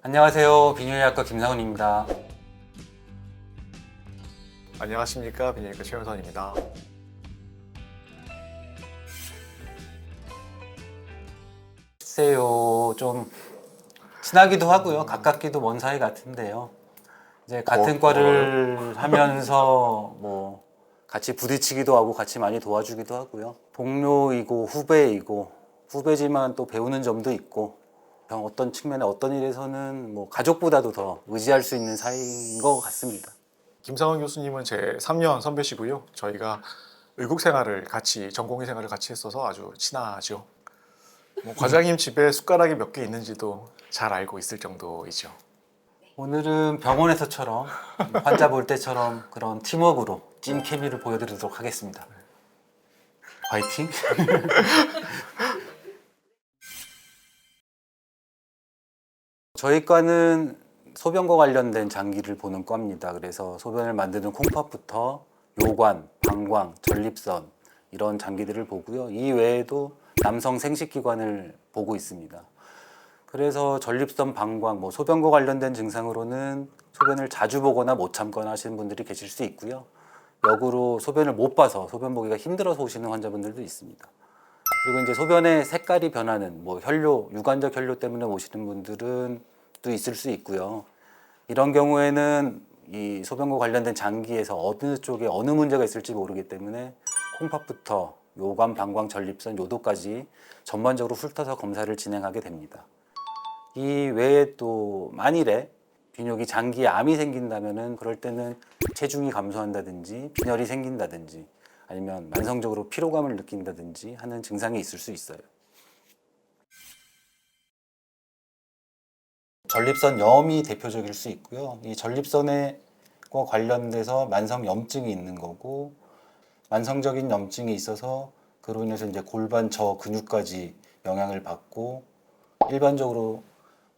안녕하세요. 비뇨기학과 김상훈입니다. 안녕하십니까, 비뇨기과 최현선입니다. 글쎄요, 좀 친하기도 하고요. 가깝기도 먼 사이 같은데요. 이제 같은 과를 하면서 뭐 같이 부딪히기도 하고 같이 많이 도와주기도 하고요. 동료이고 후배이고 후배지만 또 배우는 점도 있고 어떤 측면에 어떤 일에서는 뭐 가족보다도 더 의지할 수 있는 사이인 것 같습니다. 김상훈 교수님은 제 3년 선배시고요. 저희가 의국 생활을 같이, 전공의 생활을 같이 했어서 아주 친하죠. 과장님 집에 숟가락이 몇 개 있는지도 잘 알고 있을 정도이죠. 오늘은 병원에서처럼 환자 볼 때처럼 그런 팀워크로 찐 케미를 보여드리도록 하겠습니다. 화이팅! 저희 과는 소변과 관련된 장기를 보는 과입니다. 그래서 소변을 만드는 콩팥부터 요관, 방광, 전립선 이런 장기들을 보고요. 이 외에도 남성 생식기관을 보고 있습니다. 그래서 전립선, 방광, 소변과 관련된 증상으로는 소변을 자주 보거나 못 참거나 하시는 분들이 계실 수 있고요. 역으로 소변을 못 봐서 소변 보기가 힘들어서 오시는 환자분들도 있습니다. 그리고 이제 소변의 색깔이 변하는 혈뇨, 유관적 혈뇨 때문에 오시는 분들은 또 있을 수 있고요. 이런 경우에는 이 소변과 관련된 장기에서 어느 쪽에 어느 문제가 있을지 모르기 때문에 콩팥부터 요관, 방광, 전립선, 요도까지 전반적으로 훑어서 검사를 진행하게 됩니다. 이 외에 또 만일에 비뇨기 장기에 암이 생긴다면은 그럴 때는 체중이 감소한다든지 빈혈이 생긴다든지 아니면 만성적으로 피로감을 느낀다든지 하는 증상이 있을 수 있어요. 전립선염이 대표적일 수 있고요. 이 전립선과 관련돼서 만성염증이 있는 거고 만성적인 염증이 있어서 그로 인해서 이제 골반 저 근육까지 영향을 받고 일반적으로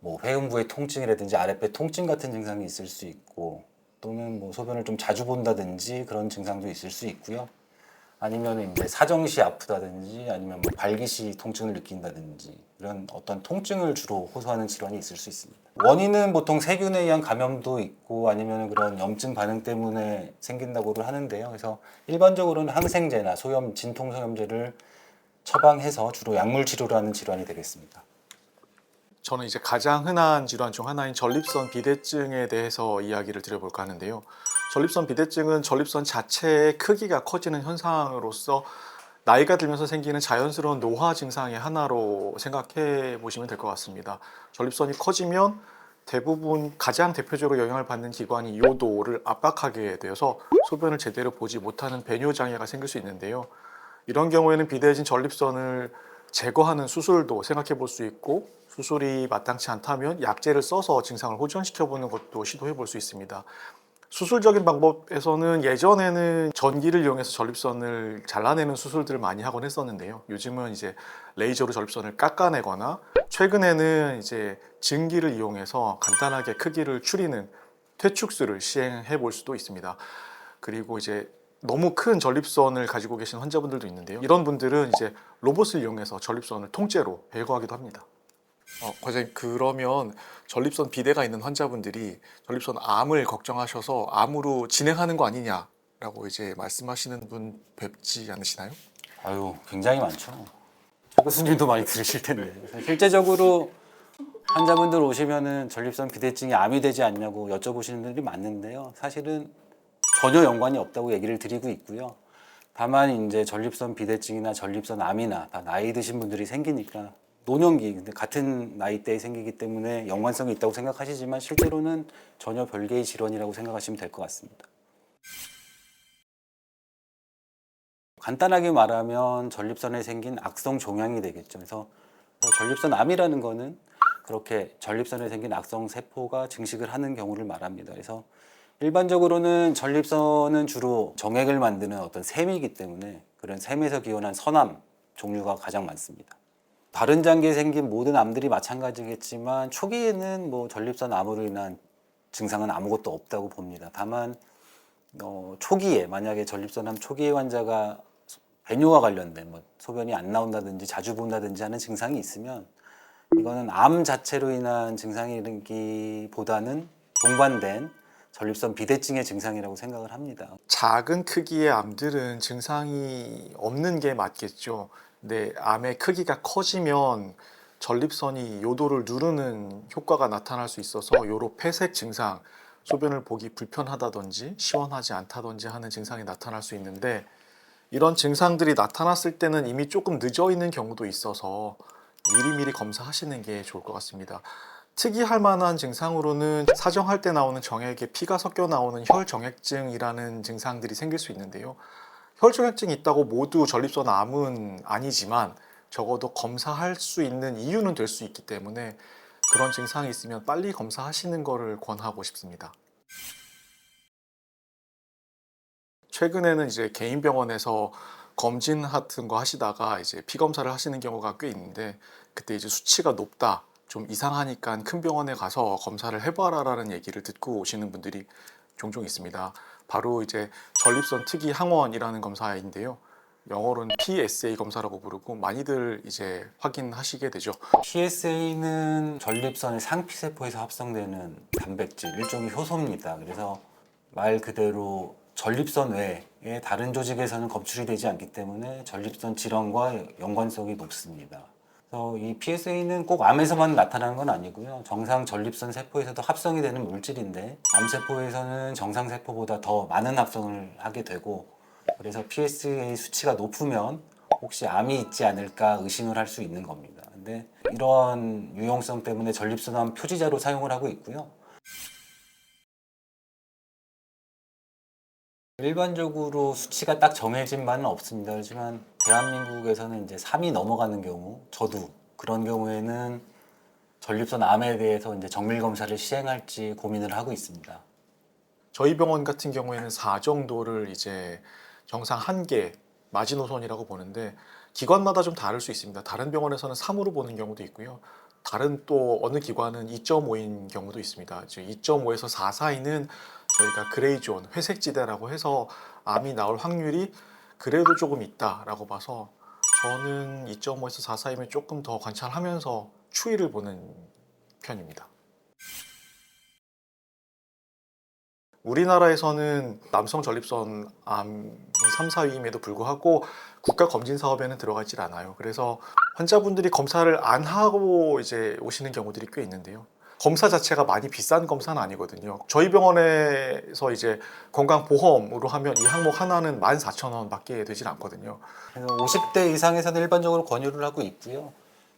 회음부의 통증이라든지 아랫배 통증 같은 증상이 있을 수 있고 또는 소변을 좀 자주 본다든지 그런 증상도 있을 수 있고요. 아니면 이제 사정시 아프다든지 아니면 발기시 통증을 느낀다든지 이런 어떤 통증을 주로 호소하는 질환이 있을 수 있습니다. 원인은 보통 세균에 의한 감염도 있고 아니면 그런 염증 반응 때문에 생긴다고도 하는데요. 그래서 일반적으로는 항생제나 소염, 진통소염제를 처방해서 주로 약물 치료를 하는 질환이 되겠습니다. 저는 이제 가장 흔한 질환 중 하나인 전립선 비대증에 대해서 이야기를 드려볼까 하는데요. 전립선 비대증은 전립선 자체의 크기가 커지는 현상으로서 나이가 들면서 생기는 자연스러운 노화 증상의 하나로 생각해 보시면 될 것 같습니다. 전립선이 커지면 대부분 가장 대표적으로 영향을 받는 기관이 요도를 압박하게 되어서 소변을 제대로 보지 못하는 배뇨 장애가 생길 수 있는데요. 이런 경우에는 비대해진 전립선을 제거하는 수술도 생각해 볼 수 있고 수술이 마땅치 않다면 약제를 써서 증상을 호전시켜 보는 것도 시도해 볼 수 있습니다. 수술적인 방법에서는 예전에는 전기를 이용해서 전립선을 잘라내는 수술들을 많이 하곤 했었는데요. 요즘은 이제 레이저로 전립선을 깎아내거나 최근에는 이제 증기를 이용해서 간단하게 크기를 줄이는 퇴축술을 시행해 볼 수도 있습니다. 그리고 이제 너무 큰 전립선을 가지고 계신 환자분들도 있는데요. 이런 분들은 이제 로봇을 이용해서 전립선을 통째로 제거하기도 합니다. 과장님, 그러면 전립선 비대가 있는 환자분들이 전립선 암을 걱정하셔서 암으로 진행하는 거 아니냐라고 이제 말씀하시는 분 뵙지 않으시나요? 아유, 굉장히 많죠. 최 교수님도 많이 들으실 텐데. 실제적으로 환자분들 오시면은 전립선 비대증이 암이 되지 않냐고 여쭤보시는 분들이 많은데요. 사실은 전혀 연관이 없다고 얘기를 드리고 있고요. 다만 이제 전립선 비대증이나 전립선 암이나 다 나이 드신 분들이 생기니까 노년기, 근데 같은 나이대에 생기기 때문에 연관성이 있다고 생각하시지만 실제로는 전혀 별개의 질환이라고 생각하시면 될 것 같습니다. 간단하게 말하면 전립선에 생긴 악성 종양이 되겠죠. 그래서 전립선 암이라는 거는 그렇게 전립선에 생긴 악성 세포가 증식을 하는 경우를 말합니다. 그래서 일반적으로는 전립선은 주로 정액을 만드는 어떤 샘이기 때문에 그런 샘에서 기원한 선암 종류가 가장 많습니다. 다른 장기에 생긴 모든 암들이 마찬가지겠지만 초기에는 전립선 암으로 인한 증상은 아무것도 없다고 봅니다. 다만 초기에 만약에 전립선암 초기의 환자가 배뇨와 관련된 소변이 안 나온다든지 자주 본다든지 하는 증상이 있으면 이거는 암 자체로 인한 증상이기보다는 동반된 전립선 비대증의 증상이라고 생각을 합니다. 작은 크기의 암들은 증상이 없는 게 맞겠죠. 근데 암의 크기가 커지면 전립선이 요도를 누르는 효과가 나타날 수 있어서 요로 폐색 증상, 소변을 보기 불편하다든지 시원하지 않다든지 하는 증상이 나타날 수 있는데, 이런 증상들이 나타났을 때는 이미 조금 늦어 있는 경우도 있어서 미리미리 검사하시는 게 좋을 것 같습니다. 특이할 만한 증상으로는 사정할 때 나오는 정액에 피가 섞여 나오는 혈정액증이라는 증상들이 생길 수 있는데요. 혈정액증이 있다고 모두 전립선 암은 아니지만 적어도 검사할 수 있는 이유는 될 수 있기 때문에 그런 증상이 있으면 빨리 검사하시는 것을 권하고 싶습니다. 최근에는 이제 개인 병원에서 검진 같은 거 하시다가 이제 피 검사를 하시는 경우가 꽤 있는데, 그때 이제 수치가 높다, 좀 이상하니까 큰 병원에 가서 검사를 해봐라라는 얘기를 듣고 오시는 분들이 종종 있습니다. 바로 이제 전립선 특이 항원이라는 검사인데요. 영어로는 PSA 검사라고 부르고 많이들 이제 확인하시게 되죠. PSA는 전립선의 상피세포에서 합성되는 단백질, 일종의 효소입니다. 그래서 말 그대로 전립선 외에 다른 조직에서는 검출이 되지 않기 때문에 전립선 질환과 연관성이 높습니다. 그래서 이 PSA는 꼭 암에서만 나타나는 건 아니고요. 정상 전립선 세포에서도 합성이 되는 물질인데, 암세포에서는 정상 세포보다 더 많은 합성을 하게 되고, 그래서 PSA 수치가 높으면 혹시 암이 있지 않을까 의심을 할 수 있는 겁니다. 근데 이런 유용성 때문에 전립선암 표지자로 사용을 하고 있고요. 일반적으로 수치가 딱 정해진 바는 없습니다. 하지만 대한민국에서는 이제 3이 넘어가는 경우, 저도 그런 경우에는 전립선 암에 대해서 이제 정밀 검사를 시행할지 고민을 하고 있습니다. 저희 병원 같은 경우에는 4 정도를 이제 정상 한계 마지노선이라고 보는데, 기관마다 좀 다를 수 있습니다. 다른 병원에서는 3으로 보는 경우도 있고요. 다른 또 어느 기관은 2.5인 경우도 있습니다. 2.5에서 4 사이는 저희가 그레이존, 회색지대라고 해서 암이 나올 확률이 그래도 조금 있다라고 봐서, 저는 2.5에서 4 사이면 조금 더 관찰하면서 추이를 보는 편입니다. 우리나라에서는 남성 전립선 암이 3, 4위임에도 불구하고 국가 검진 사업에는 들어가질 않아요. 그래서 환자분들이 검사를 안 하고 이제 오시는 경우들이 꽤 있는데요. 검사 자체가 많이 비싼 검사는 아니거든요. 저희 병원에서 이제 건강보험으로 하면 이 항목 하나는 14,000원 밖에 되질 않거든요. 그래서 50대 이상에서는 일반적으로 권유를 하고 있고요.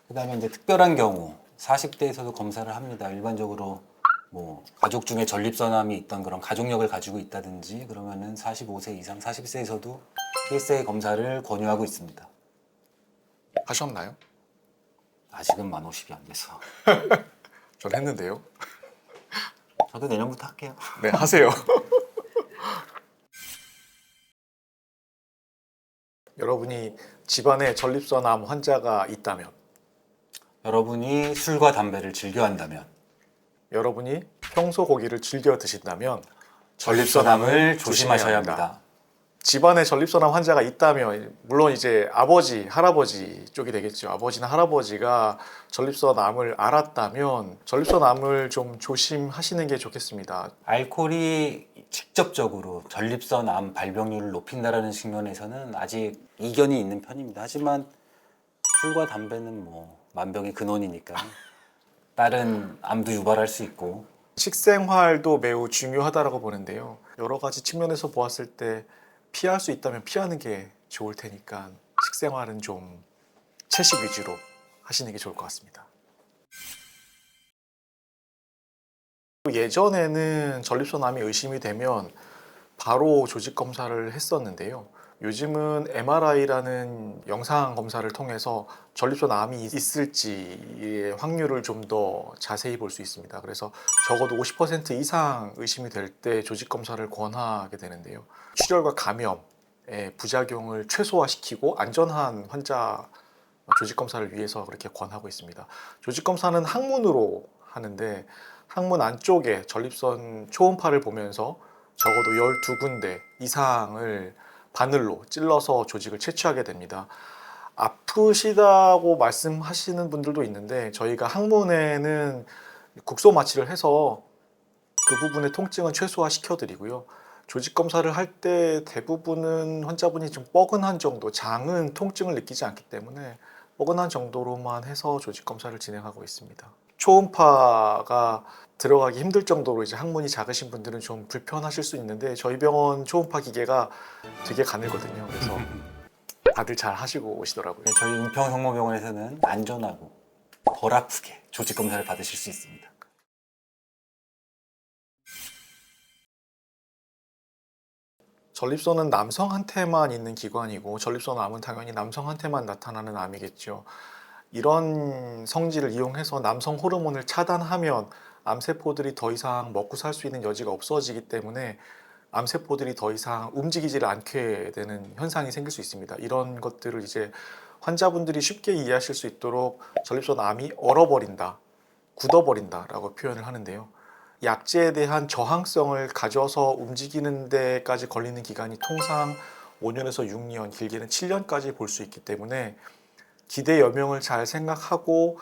그다음에 이제 특별한 경우 40대에서도 검사를 합니다. 일반적으로 뭐 가족 중에 전립선암이 있던 그런 가족력을 가지고 있다든지 그러면은 45세 이상, 40세에서도 PSA 검사를 권유하고 있습니다. 하셨나요? 아직은 만 50이 안 돼서. 전 했는데요. 저도 내년부터 할게요. 네, 하세요. 여러분이 집안에 전립선암 환자가 있다면, 여러분이 술과 담배를 즐겨 한다면, 여러분이 평소 고기를 즐겨 드신다면 전립선암을 조심하셔야 합니다. 집안에 전립선암 환자가 있다면, 물론 이제 아버지, 할아버지 쪽이 되겠죠. 아버지나 할아버지가 전립선암을 알았다면 전립선암을 좀 조심하시는 게 좋겠습니다. 알코올이 직접적으로 전립선암 발병률을 높인다라는 측면에서는 아직 이견이 있는 편입니다. 하지만 술과 담배는 뭐 만병의 근원이니까 다른 암도 유발할 수 있고, 식생활도 매우 중요하다고 보는데요. 여러 가지 측면에서 보았을 때 피할 수 있다면 피하는 게 좋을 테니까 식생활은 좀 채식 위주로 하시는 게 좋을 것 같습니다. 예전에는 전립선암이 의심이 되면 바로 조직 검사를 했었는데요. 요즘은 MRI라는 영상 검사를 통해서 전립선암이 있을지의 확률을 좀 더 자세히 볼 수 있습니다. 그래서 적어도 50% 이상 의심이 될 때 조직 검사를 권하게 되는데요. 출혈과 감염의 부작용을 최소화시키고 안전한 환자 조직 검사를 위해서 그렇게 권하고 있습니다. 조직 검사는 항문으로 하는데, 항문 안쪽에 전립선 초음파를 보면서 적어도 12군데 이상을 바늘로 찔러서 조직을 채취하게 됩니다. 아프시다고 말씀하시는 분들도 있는데 저희가 항문에는 국소 마취를 해서 그 부분의 통증은 최소화 시켜드리고요. 조직 검사를 할 때 대부분은 환자분이 좀 뻐근한 정도, 장은 통증을 느끼지 않기 때문에 뻐근한 정도로만 해서 조직 검사를 진행하고 있습니다. 초음파가 들어가기 힘들 정도로 이제 항문이 작으신 분들은 좀 불편하실 수 있는데 저희 병원 초음파 기계가 되게 가늘거든요. 그래서 다들 잘 하시고 오시더라고요. 네, 저희 은평성모병원에서는 안전하고 덜 아프게 조직 검사를 받으실 수 있습니다. 전립선은 남성한테만 있는 기관이고 전립선 암은 당연히 남성한테만 나타나는 암이겠죠. 이런 성질을 이용해서 남성 호르몬을 차단하면 암세포들이 더 이상 먹고 살 수 있는 여지가 없어지기 때문에 암세포들이 더 이상 움직이지를 않게 되는 현상이 생길 수 있습니다. 이런 것들을 이제 환자분들이 쉽게 이해하실 수 있도록 전립선 암이 얼어버린다, 굳어버린다라고 표현을 하는데요. 약제에 대한 저항성을 가져서 움직이는 데까지 걸리는 기간이 통상 5년에서 6년, 길게는 7년까지 볼 수 있기 때문에 기대 여명을 잘 생각하고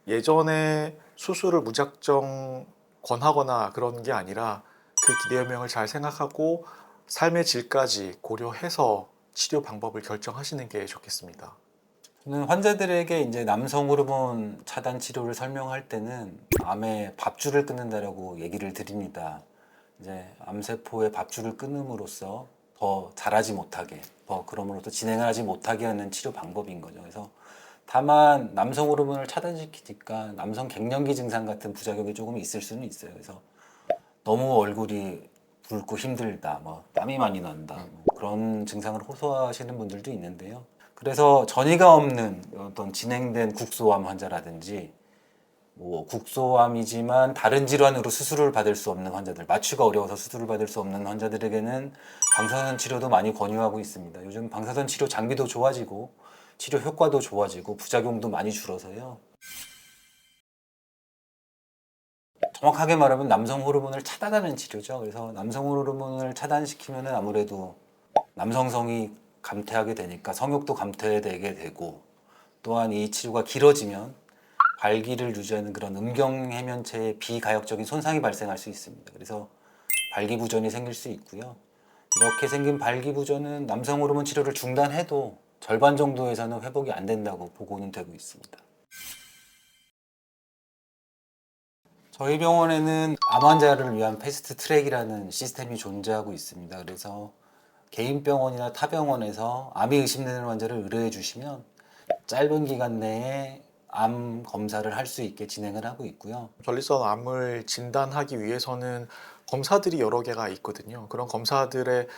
예전에 수술을 무작정 권하거나 그런 게 아니라 그 기대 여명을 잘 생각하고 삶의 질까지 고려해서 치료 방법을 결정하시는 게 좋겠습니다. 저는 환자들에게 이제 남성 호르몬 차단 치료를 설명할 때는 암의 밥줄을 끊는다라고 얘기를 드립니다. 이제 암세포의 밥줄을 끊음으로써 더 자라지 못하게, 더 그러므로써 진행을 하지 못하게 하는 치료 방법인 거죠. 그래서 다만 남성 호르몬을 차단시키니까 남성 갱년기 증상 같은 부작용이 조금 있을 수는 있어요. 그래서 너무 얼굴이 붉고 힘들다, 뭐 땀이 많이 난다, 뭐 그런 증상을 호소하시는 분들도 있는데요. 그래서 전이가 없는 어떤 진행된 국소암 환자라든지 뭐 국소암이지만 다른 질환으로 수술을 받을 수 없는 환자들, 마취가 어려워서 수술을 받을 수 없는 환자들에게는 방사선 치료도 많이 권유하고 있습니다. 요즘 방사선 치료 장비도 좋아지고 치료 효과도 좋아지고 부작용도 많이 줄어서요. 정확하게 말하면 남성 호르몬을 차단하는 치료죠. 그래서 남성 호르몬을 차단시키면 아무래도 남성성이 감퇴하게 되니까 성욕도 감퇴되게 되고, 또한 이 치료가 길어지면 발기를 유지하는 그런 음경해면체의 비가역적인 손상이 발생할 수 있습니다. 그래서 발기부전이 생길 수 있고요. 이렇게 생긴 발기부전은 남성 호르몬 치료를 중단해도 절반 정도에서는 회복이 안 된다고 보고는 되고 있습니다. 저희 병원에는 암 환자를 위한 패스트 트랙이라는 시스템이 존재하고 있습니다. 그래서 개인 병원이나 타 병원에서 암이 의심되는 환자를 의뢰해 주시면 짧은 기간 내에 암 검사를 할 수 있게 진행을 하고 있고요. 전립선 암을 진단하기 위해서는 검사들이 여러 개가 있거든요. 그런 검사들의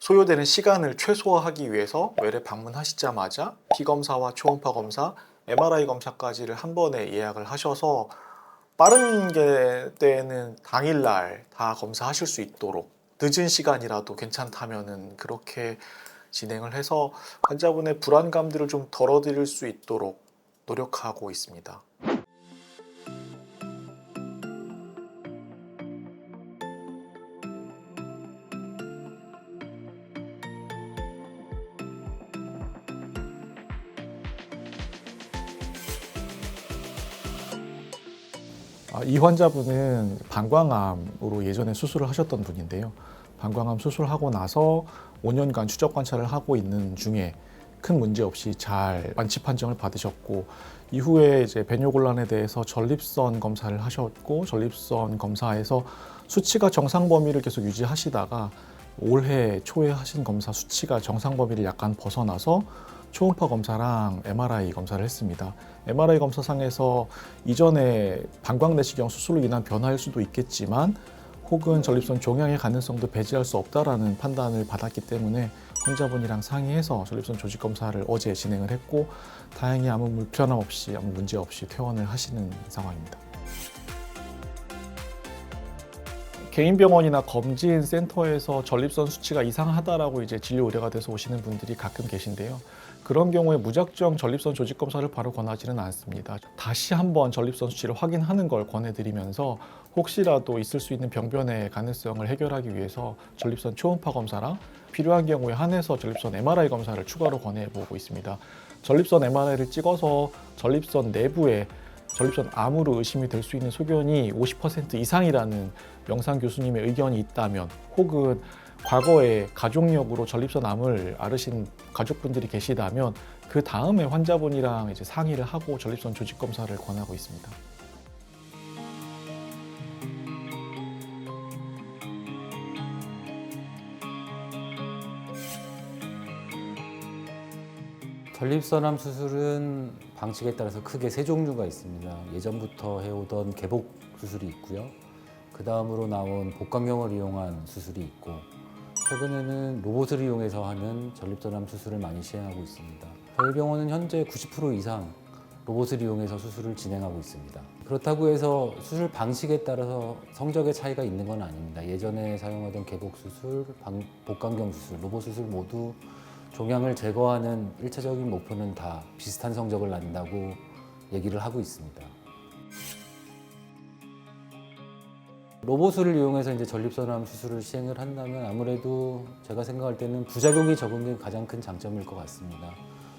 소요되는 시간을 최소화하기 위해서 외래 방문하시자마자 피검사와 초음파 검사, MRI 검사까지를 한 번에 예약을 하셔서 빠른 때에는 당일날 다 검사하실 수 있도록 늦은 시간이라도 괜찮다면은 그렇게 진행을 해서 환자분의 불안감들을 좀 덜어드릴 수 있도록 노력하고 있습니다. 이 환자분은 방광암으로 예전에 수술을 하셨던 분인데요. 방광암 수술하고 나서 5년간 추적 관찰을 하고 있는 중에 큰 문제 없이 잘 완치 판정을 받으셨고, 이후에 이제 배뇨곤란에 대해서 전립선 검사를 하셨고, 전립선 검사에서 수치가 정상 범위를 계속 유지하시다가 올해 초에 하신 검사 수치가 정상 범위를 약간 벗어나서 초음파 검사랑 MRI 검사를 했습니다. MRI 검사상에서 이전에 방광 내시경 수술로 인한 변화일 수도 있겠지만 혹은 전립선 종양의 가능성도 배제할 수 없다라는 판단을 받았기 때문에 환자분이랑 상의해서 전립선 조직 검사를 어제 진행을 했고, 다행히 아무 불편함 없이 아무 문제 없이 퇴원을 하시는 상황입니다. 개인 병원이나 검진 센터에서 전립선 수치가 이상하다라고 이제 진료 의뢰가 돼서 오시는 분들이 가끔 계신데요. 그런 경우에 무작정 전립선 조직 검사를 바로 권하지는 않습니다. 다시 한번 전립선 수치를 확인하는 걸 권해드리면서 혹시라도 있을 수 있는 병변의 가능성을 해결하기 위해서 전립선 초음파 검사랑 필요한 경우에 한해서 전립선 MRI 검사를 추가로 권해보고 있습니다. 전립선 MRI를 찍어서 전립선 내부에 전립선 암으로 의심이 될 수 있는 소견이 50% 이상이라는 명상 교수님의 의견이 있다면, 혹은 과거에 가족력으로 전립선 암을 앓으신 가족분들이 계시다면 그 다음에 환자분이랑 이제 상의를 하고 전립선 조직 검사를 권하고 있습니다. 전립선암 수술은 방식에 따라서 크게 세 종류가 있습니다. 예전부터 해오던 개복 수술이 있고요. 그 다음으로 나온 복강경을 이용한 수술이 있고, 최근에는 로봇을 이용해서 하는 전립선암 수술을 많이 시행하고 있습니다. 저희 병원은 현재 90% 이상 로봇을 이용해서 수술을 진행하고 있습니다. 그렇다고 해서 수술 방식에 따라서 성적의 차이가 있는 건 아닙니다. 예전에 사용하던 개복 수술, 복강경 수술, 로봇 수술 모두 종양을 제거하는 1차적인 목표는 다 비슷한 성적을 낸다고 얘기를 하고 있습니다. 로봇을 이용해서 이제 전립선암 수술을 시행을 한다면 아무래도 제가 생각할 때는 부작용이 적은 게 가장 큰 장점일 것 같습니다.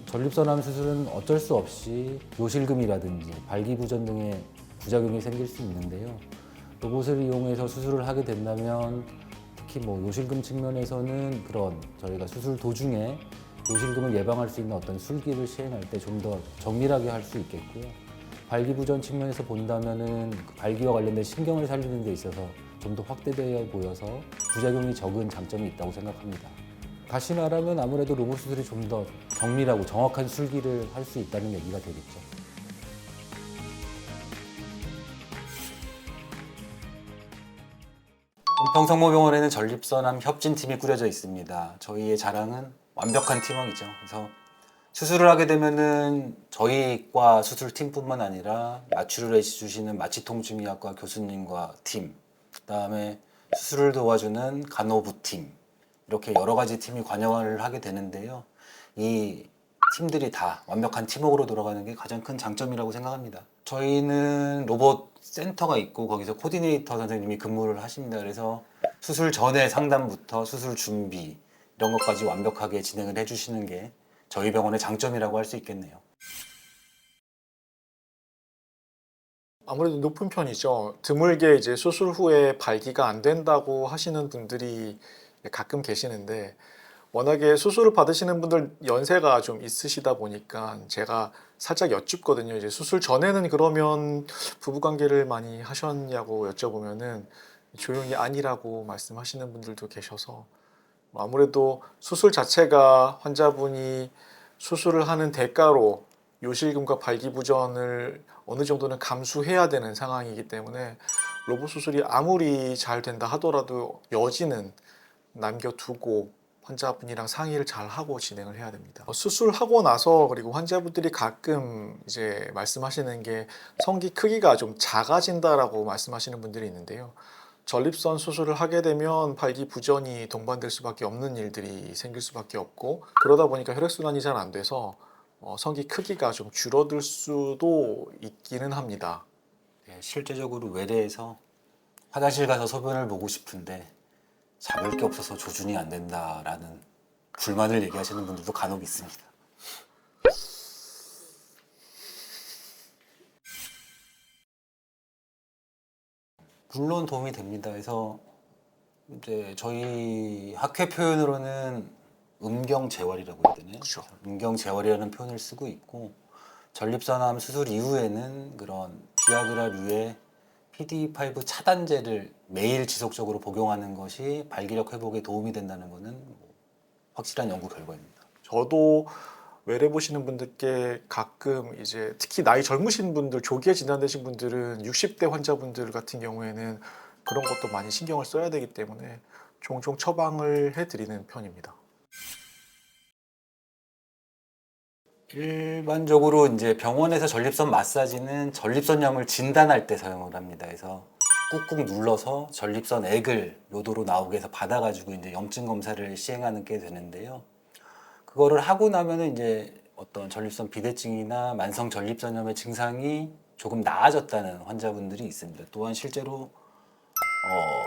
전립선암 수술은 어쩔 수 없이 요실금이라든지 발기부전 등의 부작용이 생길 수 있는데요. 로봇을 이용해서 수술을 하게 된다면 특히 요실금 측면에서는 그런 저희가 수술 도중에 요실금을 예방할 수 있는 어떤 술기를 시행할 때 좀 더 정밀하게 할 수 있겠고요. 발기부전 측면에서 본다면은 그 발기와 관련된 신경을 살리는 데 있어서 좀 더 확대되어 보여서 부작용이 적은 장점이 있다고 생각합니다. 다시 말하면 아무래도 로봇 수술이 좀 더 정밀하고 정확한 술기를 할 수 있다는 얘기가 되겠죠. 은평성모병원에는 전립선암 협진팀이 꾸려져 있습니다. 저희의 자랑은 완벽한 팀워크이죠. 그래서 수술을 하게 되면은 저희과 수술팀뿐만 아니라 마취를 해주시는 마취통증의학과 교수님과 팀, 그다음에 수술을 도와주는 간호부팀, 이렇게 여러 가지 팀이 관여를 하게 되는데요. 이 팀들이 다 완벽한 팀워크로 돌아가는 게 가장 큰 장점이라고 생각합니다. 저희는 로봇 센터가 있고 거기서 코디네이터 선생님이 근무를 하십니다. 그래서 수술 전에 상담부터 수술 준비 이런 것까지 완벽하게 진행을 해주시는 게 저희 병원의 장점이라고 할 수 있겠네요. 아무래도 높은 편이죠. 드물게 이제 수술 후에 발기가 안 된다고 하시는 분들이 가끔 계시는데, 워낙에 수술을 받으시는 분들 연세가 좀 있으시다 보니까 제가 살짝 여쭙거든요. 이제 수술 전에는 그러면 부부관계를 많이 하셨냐고 여쭤보면은 조용히 아니라고 말씀하시는 분들도 계셔서, 아무래도 수술 자체가 환자분이 수술을 하는 대가로 요실금과 발기부전을 어느 정도는 감수해야 되는 상황이기 때문에 로봇 수술이 아무리 잘 된다 하더라도 여지는 남겨두고 환자분이랑 상의를 잘 하고 진행을 해야 됩니다. 수술하고 나서 그리고 환자분들이 가끔 이제 말씀하시는 게 성기 크기가 좀 작아진다라고 말씀하시는 분들이 있는데요. 전립선 수술을 하게 되면 발기부전이 동반될 수밖에 없는 일들이 생길 수밖에 없고, 그러다 보니까 혈액순환이 잘 안 돼서 성기 크기가 좀 줄어들 수도 있기는 합니다. 네, 실제적으로 외래에서 화장실 가서 소변을 보고 싶은데 잡을 게 없어서 조준이 안 된다라는 불만을 얘기하시는 분들도 간혹 있습니다. 물론 도움이 됩니다. 그래서 이제 저희 학회 표현으로는 음경재활이라고 해야 되나요? 그렇죠. 음경재활이라는 표현을 쓰고 있고, 전립선암 수술 이후에는 그런 비아그라류의 PDE5 차단제를 매일 지속적으로 복용하는 것이 발기력 회복에 도움이 된다는 것은 확실한 연구 결과입니다. 저도 외래 보시는 분들께 가끔 이제 특히 나이 젊으신 분들, 조기에 진단되신 분들은 60대 환자분들 같은 경우에는 그런 것도 많이 신경을 써야 되기 때문에 종종 처방을 해드리는 편입니다. 일반적으로 이제 병원에서 전립선 마사지는 전립선염을 진단할 때 사용을 합니다. 그래서 꾹꾹 눌러서 전립선 액을 요도로 나오게 해서 받아가지고 이제 염증 검사를 시행하는 게 되는데요. 그거를 하고 나면은 이제 어떤 전립선 비대증이나 만성 전립선염의 증상이 조금 나아졌다는 환자분들이 있습니다. 또한 실제로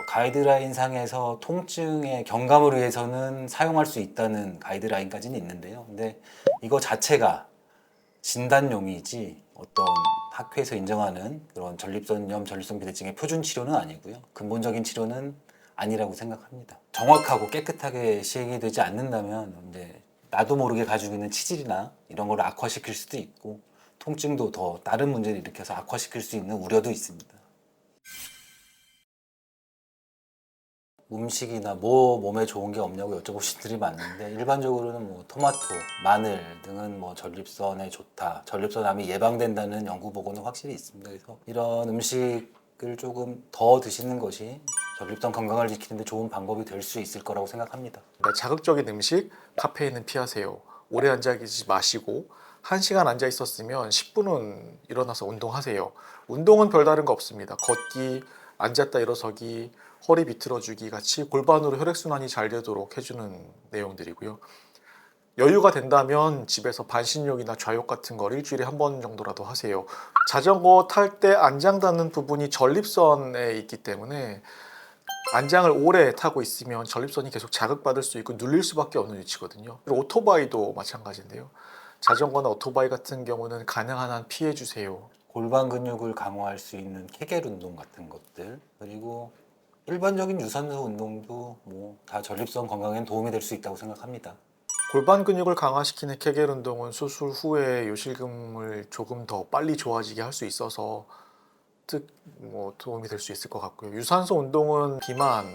가이드라인 상에서 통증의 경감을 위해서는 사용할 수 있다는 가이드라인까지는 있는데요. 근데 이거 자체가 진단용이지 어떤 학회에서 인정하는 그런 전립선염, 전립선 비대증의 표준 치료는 아니고요. 근본적인 치료는 아니라고 생각합니다. 정확하고 깨끗하게 시행이 되지 않는다면 이제 나도 모르게 가지고 있는 치질이나 이런 걸 악화시킬 수도 있고 통증도 더 다른 문제를 일으켜서 악화시킬 수 있는 우려도 있습니다. 음식이나 뭐 몸에 좋은 게 없냐고 여쭤보신 분들이 많은데 일반적으로는 뭐 토마토, 마늘 등은 뭐 전립선에 좋다, 전립선암이 예방된다는 연구 보고는 확실히 있습니다. 그래서 이런 음식을 조금 더 드시는 것이 전립선 건강을 지키는 데 좋은 방법이 될 수 있을 거라고 생각합니다. 그러니까 자극적인 음식, 카페인은 피하세요. 오래 앉아 계시지 마시고 1시간 앉아 있었으면 10분은 일어나서 운동하세요. 운동은 별다른 거 없습니다. 걷기, 앉았다 일어서기, 허리 비틀어주기 같이 골반으로 혈액순환이 잘 되도록 해주는 내용들이고요. 여유가 된다면 집에서 반신욕이나 좌욕 같은 걸 일주일에 한 번 정도라도 하세요. 자전거 탈 때 안장 닿는 부분이 전립선에 있기 때문에 안장을 오래 타고 있으면 전립선이 계속 자극받을 수 있고 눌릴 수밖에 없는 위치거든요. 그리고 오토바이도 마찬가지인데요. 자전거나 오토바이 같은 경우는 가능한 한 피해 주세요. 골반 근육을 강화할 수 있는 케겔 운동 같은 것들, 그리고 일반적인 유산소 운동도 뭐 다 전립선 건강에 도움이 될 수 있다고 생각합니다. 골반 근육을 강화시키는 케겔 운동은 수술 후에 요실금을 조금 더 빨리 좋아지게 할 수 있어서 도움이 될 수 있을 것 같고요. 유산소 운동은 비만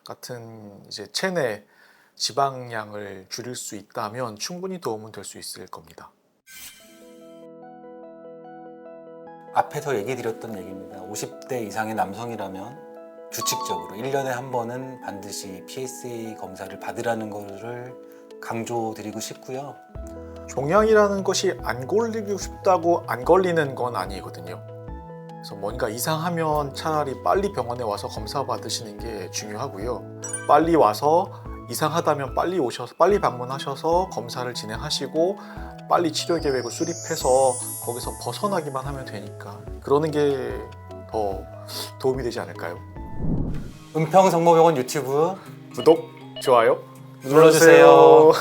같은 이제 체내 지방량을 줄일 수 있다면 충분히 도움은 될 수 있을 겁니다. 앞에서 얘기 드렸던 얘기입니다. 50대 이상의 남성이라면 규칙적으로 1년에 한 번은 반드시 PSA 검사를 받으라는 것을 강조드리고 싶고요. 종양이라는 것이 안 걸리고 싶다고 안 걸리는 건 아니거든요. 그래서 뭔가 이상하면 차라리 빨리 병원에 와서 검사 받으시는 게 중요하고요. 빨리 와서 이상하다면 빨리 방문하셔서 검사를 진행하시고 빨리 치료 계획을 수립해서 거기서 벗어나기만 하면 되니까 그러는 게 더 도움이 되지 않을까요? 은평성모병원 유튜브 구독, 좋아요 눌러주세요.